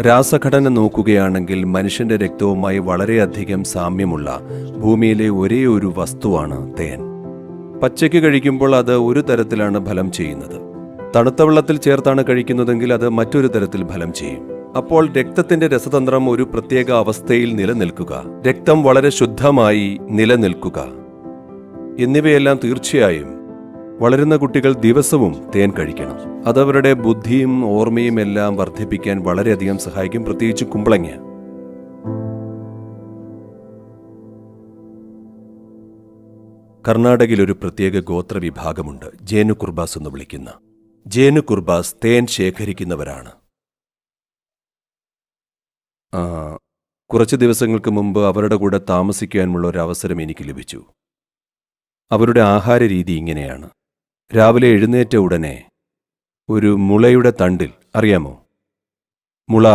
രാസഘടന നോക്കുകയാണെങ്കിൽ മനുഷ്യന്റെ രക്തവുമായി വളരെയധികം സാമ്യമുള്ള ഭൂമിയിലെ ഒരേ ഒരു വസ്തുവാണ് തേൻ. പച്ചയ്ക്ക് കഴിക്കുമ്പോൾ അത് ഒരു തരത്തിലാണ് ഫലം ചെയ്യുന്നത്. തണുത്ത വെള്ളത്തിൽ ചേർത്താണ് കഴിക്കുന്നതെങ്കിൽ അത് മറ്റൊരു തരത്തിൽ ഫലം ചെയ്യും. അപ്പോൾ രക്തത്തിന്റെ രസതന്ത്രം ഒരു പ്രത്യേക അവസ്ഥയിൽ നിലനിൽക്കുക, രക്തം വളരെ ശുദ്ധമായി നിലനിൽക്കുക എന്നിവയെല്ലാം തീർച്ചയായും വളരുന്ന കുട്ടികൾ ദിവസവും തേൻ കഴിക്കണം. അതവരുടെ ബുദ്ധിയും ഓർമ്മയും എല്ലാം വർദ്ധിപ്പിക്കാൻ വളരെയധികം സഹായിക്കും, പ്രത്യേകിച്ച് കുമ്പളങ്ങ. കർണാടകയിൽ ഒരു പ്രത്യേക ഗോത്ര വിഭാഗമുണ്ട്, ജേനു കുർബാസ് എന്ന് വിളിക്കുന്ന. ജേനു കുർബാസ് തേൻ ശേഖരിക്കുന്നവരാണ്. കുറച്ച് ദിവസങ്ങൾക്ക് മുമ്പ് അവരുടെ കൂടെ താമസിക്കാനുള്ള ഒരു അവസരം എനിക്ക് ലഭിച്ചു. അവരുടെ ആഹാര രീതി ഇങ്ങനെയാണ്. രാവിലെ എഴുന്നേറ്റ ഉടനെ ഒരു മുളയുടെ തണ്ടിൽ, അറിയാമോ, മുള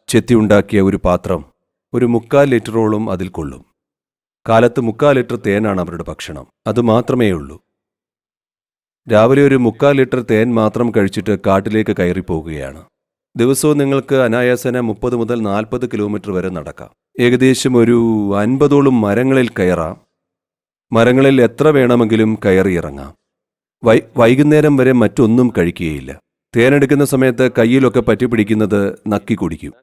ചെത്തിയുണ്ടാക്കിയ ഒരു പാത്രം, ഒരു 3/4 ലിറ്ററോളം അതിൽ കൊള്ളും. കാലത്ത് 3/4 ലിറ്റർ തേനാണ് അവരുടെ ഭക്ഷണം. അതുമാത്രമേ ഉള്ളൂ. രാവിലെ ഒരു 3/4 ലിറ്റർ തേൻ മാത്രം കഴിച്ചിട്ട് കാട്ടിലേക്ക് കയറിപ്പോവുകയാണ്. ദിവസവും നിങ്ങൾക്ക് അനായാസന 30 മുതൽ 40 കിലോമീറ്റർ വരെ നടക്കാം. ഏകദേശം ഒരു 50ഓളം മരങ്ങളിൽ കയറാം. മരങ്ങളിൽ എത്ര വേണമെങ്കിലും കയറിയിറങ്ങാം. വൈകുന്നേരം വരെ മറ്റൊന്നും കഴിക്കുകയില്ല. തേനെടുക്കുന്ന സമയത്ത് കയ്യിലൊക്കെ പറ്റിപ്പിടിക്കുന്നത് നക്കി കുടിക്കും.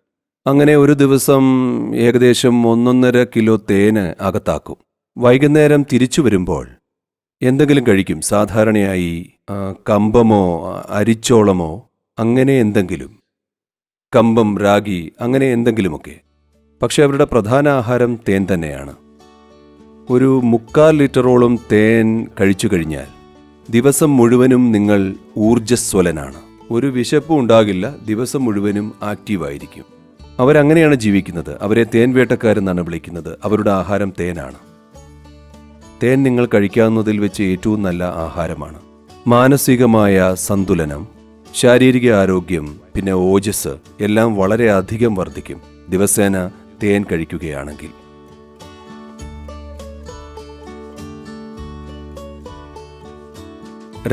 അങ്ങനെ ഒരു ദിവസം ഏകദേശം 1.5 കിലോ തേന് അകത്താക്കും. വൈകുന്നേരം തിരിച്ചു വരുമ്പോൾ എന്തെങ്കിലും കഴിക്കും. സാധാരണയായി കമ്പമോ അരിച്ചോളമോ അങ്ങനെ എന്തെങ്കിലും, കമ്പം, രാഗി, അങ്ങനെ എന്തെങ്കിലുമൊക്കെ. പക്ഷെ അവരുടെ പ്രധാന ആഹാരം തേൻ തന്നെയാണ്. ഒരു 3/4 ലിറ്ററോളം തേൻ കഴിച്ചു കഴിഞ്ഞാൽ ദിവസം മുഴുവനും നിങ്ങൾ ഊർജ്ജസ്വലനാണ്. ഒരു വിശപ്പും ഉണ്ടാകില്ല. ദിവസം മുഴുവനും ആക്റ്റീവായിരിക്കും. അവരങ്ങനെയാണ് ജീവിക്കുന്നത്. അവരെ തേൻ വേട്ടക്കാരെന്നാണ് വിളിക്കുന്നത്. അവരുടെ ആഹാരം തേനാണ്. തേൻ നിങ്ങൾ കഴിക്കാവുന്നതിൽ വെച്ച് ഏറ്റവും നല്ല ആഹാരമാണ്. മാനസികമായ സന്തുലനം, ശാരീരിക ആരോഗ്യം, പിന്നെ ഓജസ് എല്ലാം വളരെ അധികം വർദ്ധിക്കും ദിവസേന തേൻ കഴിക്കുകയാണെങ്കിൽ.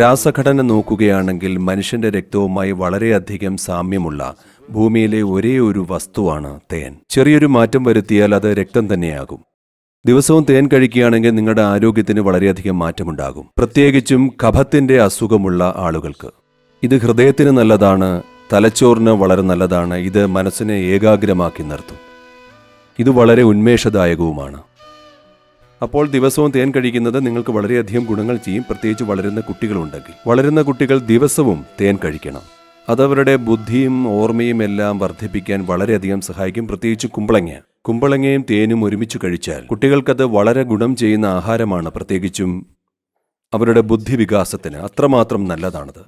രാസഘടന നോക്കുകയാണെങ്കിൽ മനുഷ്യന്റെ രക്തവുമായി വളരെയധികം സാമ്യമുള്ള ഭൂമിയിലെ ഒരേ ഒരു വസ്തുവാണ് തേൻ. ചെറിയൊരു മാറ്റം വരുത്തിയാൽ അത് രക്തം തന്നെയാകും. ദിവസവും തേൻ കഴിക്കുകയാണെങ്കിൽ നിങ്ങളുടെ ആരോഗ്യത്തിന് വളരെയധികം മാറ്റമുണ്ടാകും, പ്രത്യേകിച്ചും കഫത്തിന്റെ അസുഖമുള്ള ആളുകൾക്ക്. ഇത് ഹൃദയത്തിന് നല്ലതാണ്, തലച്ചോറിന് വളരെ നല്ലതാണ്. ഇത് മനസ്സിനെ ഏകാഗ്രമാക്കി നിർത്തും. ഇത് വളരെ ഉന്മേഷദായകവുമാണ്. അപ്പോൾ ദിവസവും തേൻ കഴിക്കുന്നത് നിങ്ങൾക്ക് വളരെയധികം ഗുണങ്ങൾ ചെയ്യും, പ്രത്യേകിച്ച് വളരുന്ന കുട്ടികളുണ്ടെങ്കിൽ. വളരുന്ന കുട്ടികൾ ദിവസവും തേൻ കഴിക്കണം. അതവരുടെ ബുദ്ധിയും ഓർമ്മയും എല്ലാം വർദ്ധിപ്പിക്കാൻ വളരെയധികം സഹായിക്കും, പ്രത്യേകിച്ച് കുമ്പളങ്ങ. കുമ്പളങ്ങയും തേനും ഒരുമിച്ച് കഴിച്ചാൽ കുട്ടികൾക്കത് വളരെ ഗുണം ചെയ്യുന്ന ആഹാരമാണ്, പ്രത്യേകിച്ചും അവരുടെ ബുദ്ധിവികാസത്തിന് അത്രമാത്രം നല്ലതാണത്.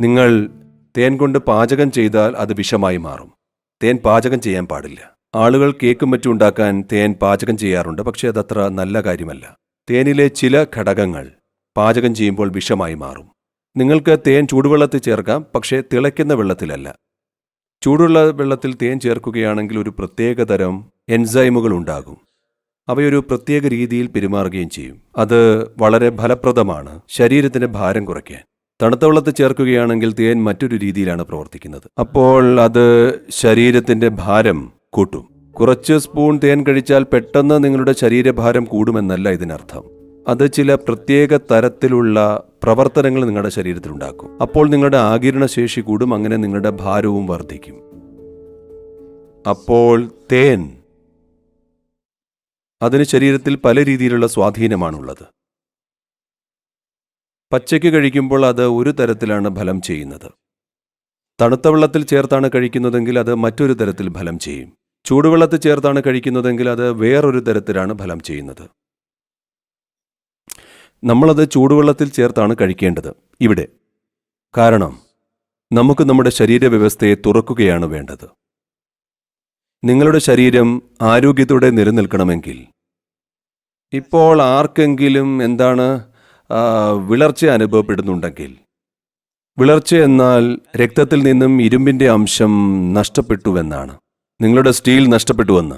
നിങ്ങൾ തേൻ കൊണ്ട് പാചകം ചെയ്താൽ അത് വിഷമായി മാറും. തേൻ പാചകം ചെയ്യാൻ പാടില്ല. ആളുകൾ കേക്കും മറ്റും ഉണ്ടാക്കാൻ തേൻ പാചകം ചെയ്യാറുണ്ട്, പക്ഷേ അതത്ര നല്ല കാര്യമല്ല. തേനിലെ ചില ഘടകങ്ങൾ പാചകം ചെയ്യുമ്പോൾ വിഷമായി മാറും. നിങ്ങൾക്ക് തേൻ ചൂടുവെള്ളത്തിൽ ചേർക്കാം, പക്ഷേ തിളയ്ക്കുന്ന വെള്ളത്തിലല്ല. ചൂടുള്ള വെള്ളത്തിൽ തേൻ ചേർക്കുകയാണെങ്കിൽ ഒരു പ്രത്യേകതരം എൻസൈമുകൾ ഉണ്ടാകും. അവയൊരു പ്രത്യേക രീതിയിൽ പെരുമാറുകയും ചെയ്യും. അത് വളരെ ഫലപ്രദമാണ് ശരീരത്തിന്റെ ഭാരം കുറയ്ക്കാൻ. തണുത്ത വെള്ളത്തിൽ ചേർക്കുകയാണെങ്കിൽ തേൻ മറ്റൊരു രീതിയിലാണ് പ്രവർത്തിക്കുന്നത്. അപ്പോൾ അത് ശരീരത്തിന്റെ ഭാരം കൂട്ടും. കുറച്ച് സ്പൂൺ തേൻ കഴിച്ചാൽ പെട്ടെന്ന് നിങ്ങളുടെ ശരീരഭാരം കൂടുമെന്നല്ല ഇതിനർത്ഥം. അത് ചില പ്രത്യേക തരത്തിലുള്ള പ്രവർത്തനങ്ങൾ നിങ്ങളുടെ ശരീരത്തിലുണ്ടാക്കും. അപ്പോൾ നിങ്ങളുടെ ആഗിരണശേഷി കൂടും, അങ്ങനെ നിങ്ങളുടെ ഭാരവും വർദ്ധിക്കും. അപ്പോൾ തേൻ, അതിന് ശരീരത്തിൽ പല രീതിയിലുള്ള സ്വാധീനമാണുള്ളത്. പച്ചയ്ക്ക് കഴിക്കുമ്പോൾ അത് ഒരു തരത്തിലാണ് ഫലം ചെയ്യുന്നത്. തണുത്ത വെള്ളത്തിൽ ചേർത്താണ് കഴിക്കുന്നതെങ്കിൽ അത് മറ്റൊരു തരത്തിൽ ഫലം ചെയ്യും. ചൂടുവെള്ളത്തിൽ ചേർത്താണ് കഴിക്കുന്നതെങ്കിൽ അത് വേറൊരു തരത്തിലാണ് ഫലം ചെയ്യുന്നത്. നമ്മളത് ചൂടുവെള്ളത്തിൽ ചേർത്താണ് കഴിക്കേണ്ടത് ഇവിടെ. കാരണം നമുക്ക് നമ്മുടെ ശരീരവ്യവസ്ഥയെ തുറക്കുകയാണ് വേണ്ടത്. നിങ്ങളുടെ ശരീരം ആരോഗ്യത്തോടെ നിലനിൽക്കണമെങ്കിൽ, ഇപ്പോൾ ആർക്കെങ്കിലും വിളർച്ച അനുഭവപ്പെടുന്നുണ്ടെങ്കിൽ, വിളർച്ച എന്നാൽ രക്തത്തിൽ നിന്നും ഇരുമ്പിന്റെ അംശം നഷ്ടപ്പെട്ടുവെന്നാണ്. നിങ്ങളുടെ സ്റ്റീൽ നഷ്ടപ്പെട്ടുവെന്ന്.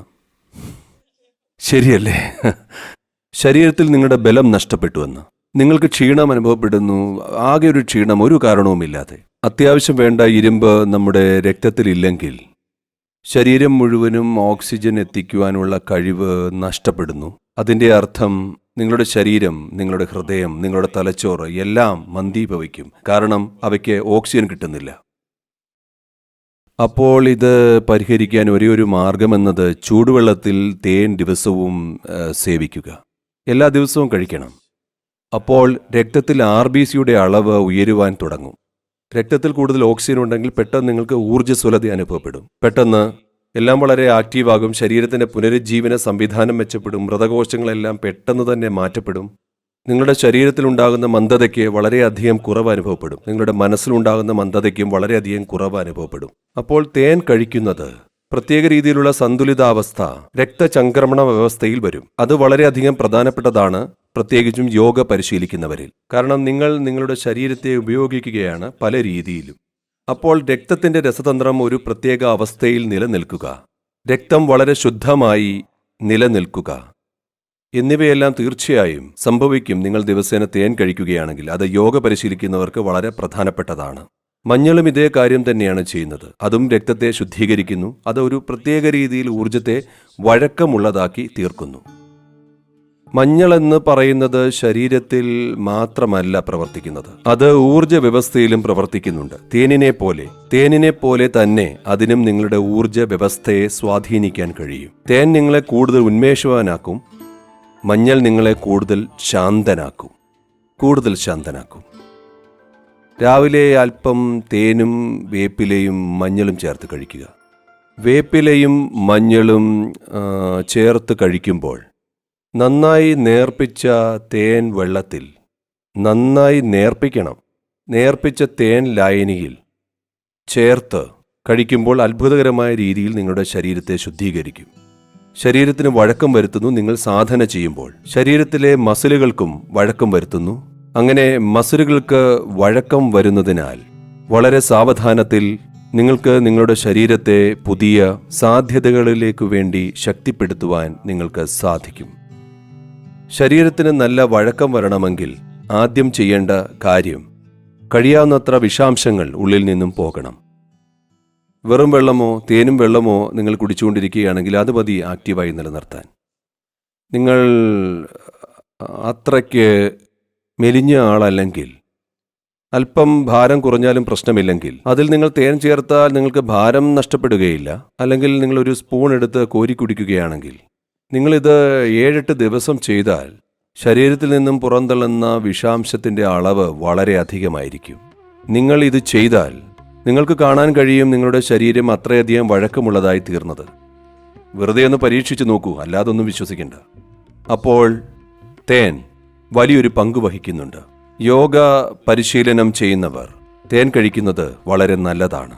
ശരിയല്ലേ? ശരീരത്തിൽ നിങ്ങളുടെ ബലം നഷ്ടപ്പെട്ടുവെന്ന്. നിങ്ങൾക്ക് ക്ഷീണം അനുഭവപ്പെടുന്നു, ആകെ ഒരു ക്ഷീണം, ഒരു കാരണവുമില്ലാതെ. അത്യാവശ്യം വേണ്ട ഇരുമ്പ് നമ്മുടെ രക്തത്തിലില്ലെങ്കിൽ ശരീരം മുഴുവനും ഓക്സിജൻ എത്തിക്കുവാനുള്ള കഴിവ് നഷ്ടപ്പെടുന്നു. അതിൻ്റെ അർത്ഥം നിങ്ങളുടെ ശരീരം, നിങ്ങളുടെ ഹൃദയം, നിങ്ങളുടെ തലച്ചോറ് എല്ലാം മന്ദീഭവിക്കും. കാരണം അവയ്ക്ക് ഓക്സിജൻ കിട്ടുന്നില്ല. അപ്പോൾ ഇത് പരിഹരിക്കാൻ ഒരേ ഒരു മാർഗമെന്നത് ചൂടുവെള്ളത്തിൽ തേൻ ദിവസവും സേവിക്കുക. എല്ലാ ദിവസവും കഴിക്കണം. അപ്പോൾ രക്തത്തിൽ RBCയുടെ അളവ് ഉയരുവാൻ തുടങ്ങും. രക്തത്തിൽ കൂടുതൽ ഓക്സിജൻ ഉണ്ടെങ്കിൽ പെട്ടെന്ന് നിങ്ങൾക്ക് ഊർജ്ജസ്വലത അനുഭവപ്പെടും. പെട്ടെന്ന് എല്ലാം വളരെ ആക്റ്റീവാകും. ശരീരത്തിൻ്റെ പുനരുജ്ജീവന സംവിധാനം മെച്ചപ്പെടും. മൃതകോശങ്ങളെല്ലാം പെട്ടെന്ന് തന്നെ മാറ്റപ്പെടും. നിങ്ങളുടെ ശരീരത്തിലുണ്ടാകുന്ന മന്ദതയ്ക്ക് വളരെയധികം കുറവ് അനുഭവപ്പെടും. നിങ്ങളുടെ മനസ്സിലുണ്ടാകുന്ന മന്ദതയ്ക്കും വളരെയധികം കുറവ് അനുഭവപ്പെടും. അപ്പോൾ തേൻ കഴിക്കുന്നത് പ്രത്യേക രീതിയിലുള്ള സന്തുലിതാവസ്ഥ രക്തചംക്രമണ വ്യവസ്ഥയിൽ വരും. അത് വളരെയധികം പ്രധാനപ്പെട്ടതാണ്, പ്രത്യേകിച്ചും യോഗ പരിശീലിക്കുന്നവരിൽ. കാരണം നിങ്ങൾ നിങ്ങളുടെ ശരീരത്തെ ഉപയോഗിക്കുകയാണ് പല രീതിയിലും. അപ്പോൾ രക്തത്തിന്റെ രസതന്ത്രം ഒരു പ്രത്യേക അവസ്ഥയിൽ നിലനിൽക്കുക, രക്തം വളരെ ശുദ്ധമായി നിലനിൽക്കുക എന്നിവയെല്ലാം തീർച്ചയായും സംഭവിക്കും നിങ്ങൾ ദിവസേന തേൻ കഴിക്കുകയാണെങ്കിൽ. അത് യോഗ പരിശീലിക്കുന്നവർക്ക് വളരെ പ്രധാനപ്പെട്ടതാണ്. മഞ്ഞളും ഇതേ കാര്യം തന്നെയാണ് ചെയ്യുന്നത്. അതും രക്തത്തെ ശുദ്ധീകരിക്കുന്നു. അത് ഒരു പ്രത്യേക രീതിയിൽ ഊർജത്തെ വഴക്കമുള്ളതാക്കി തീർക്കുന്നു. മഞ്ഞൾ എന്ന് പറയുന്നത് ശരീരത്തിൽ മാത്രമല്ല പ്രവർത്തിക്കുന്നത്, അത് ഊർജ വ്യവസ്ഥയിലും പ്രവർത്തിക്കുന്നുണ്ട്. തേനിനെ പോലെ തന്നെ അതിനും നിങ്ങളുടെ ഊർജ വ്യവസ്ഥയെ സ്വാധീനിക്കാൻ കഴിയും. തേൻ നിങ്ങളെ കൂടുതൽ ഉന്മേഷവാനാക്കും. മഞ്ഞൾ നിങ്ങളെ കൂടുതൽ ശാന്തനാക്കും. രാവിലെ അല്പം തേനും വേപ്പിലയും മഞ്ഞളും ചേർത്ത് കഴിക്കുക. വേപ്പിലയും മഞ്ഞളും ചേർത്ത് കഴിക്കുമ്പോൾ നന്നായി നേർപ്പിച്ച തേൻ വെള്ളത്തിൽ നന്നായി നേർപ്പിക്കണം. നേർപ്പിച്ച തേൻ ലായനിയിൽ ചേർത്ത് കഴിക്കുമ്പോൾ അത്ഭുതകരമായ രീതിയിൽ നിങ്ങളുടെ ശരീരത്തെ ശുദ്ധീകരിക്കും. ശരീരത്തിന് വഴക്കം വരുത്തുന്നു. നിങ്ങൾ സാധന ചെയ്യുമ്പോൾ ശരീരത്തിലെ മസിലുകൾക്കും വഴക്കം വരുത്തുന്നു. അങ്ങനെ മസിലുകൾക്ക് വഴക്കം വരുന്നതിനാൽ വളരെ സാവധാനത്തിൽ നിങ്ങൾക്ക് നിങ്ങളുടെ ശരീരത്തെ പുതിയ സാധ്യതകളിലേക്ക് വേണ്ടി ശക്തിപ്പെടുത്തുവാൻ നിങ്ങൾക്ക് സാധിക്കും. ശരീരത്തിന് നല്ല വഴക്കം വരണമെങ്കിൽ ആദ്യം ചെയ്യേണ്ട കാര്യം കഴിയാവുന്നത്ര വിഷാംശങ്ങൾ ഉള്ളിൽ നിന്നും പോകണം. വെറും വെള്ളമോ തേനും വെള്ളമോ നിങ്ങൾ കുടിച്ചുകൊണ്ടിരിക്കുകയാണെങ്കിൽ അത് മതി ആക്റ്റീവായി നിലനിർത്താൻ. നിങ്ങൾ അത്രയ്ക്ക് മെലിഞ്ഞ ആളല്ലെങ്കിൽ, അല്പം ഭാരം കുറഞ്ഞാലും പ്രശ്നമില്ലെങ്കിൽ, അതിൽ നിങ്ങൾ തേൻ ചേർത്താൽ നിങ്ങൾക്ക് ഭാരം നഷ്ടപ്പെടുകയില്ല. അല്ലെങ്കിൽ നിങ്ങളൊരു സ്പൂൺ എടുത്ത് കോരി കുടിക്കുകയാണെങ്കിൽ, നിങ്ങളിത് 7-8 ദിവസം ചെയ്താൽ ശരീരത്തിൽ നിന്നും പുറന്തള്ളുന്ന വിഷാംശത്തിൻ്റെ അളവ് വളരെ അധികമായിരിക്കും. നിങ്ങൾ ഇത് ചെയ്താൽ നിങ്ങൾക്ക് കാണാൻ കഴിയും നിങ്ങളുടെ ശരീരം അത്രയധികം വഴക്കമുള്ളതായി തീർന്നത്. വെറുതെ ഒന്ന് പരീക്ഷിച്ചു നോക്കൂ, അല്ലാതൊന്നും വിശ്വസിക്കേണ്ട. അപ്പോൾ തേൻ വലിയൊരു പങ്ക് വഹിക്കുന്നുണ്ട്. യോഗ പരിശീലനം ചെയ്യുന്നവർ തേൻ കഴിക്കുന്നത് വളരെ നല്ലതാണ്.